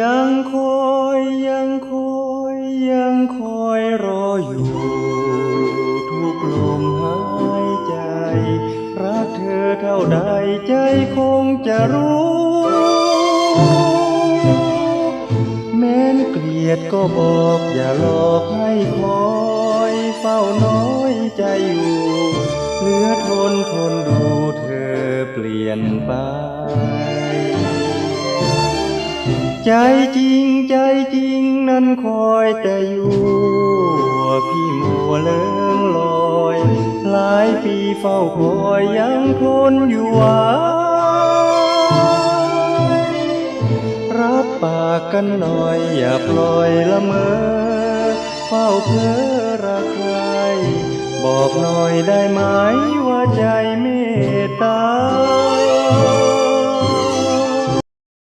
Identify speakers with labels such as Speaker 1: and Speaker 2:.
Speaker 1: ยังคอยยังคอยยังคอยรออยู่ทุกลมหายใจรักเธอเท่าใดใจคงจะรู้แม้นเกลียดก็บอกอย่าหลอกให้คอยเฝ้าน้อยใจอยู่เหลือทนทนดูเธอเปลี่ยนไปใจจริงใจจริงนั้นคอยแต่อยู่พี่มัวเลิงลอยหลายปีเฝ้าคอยยังทนอยู่หวารับปากกันหน่อยอย่าปล่อยละเมอเฝ้าเพ้อรักใครบอกหน่อยได้ไหมว่าใจเมตตา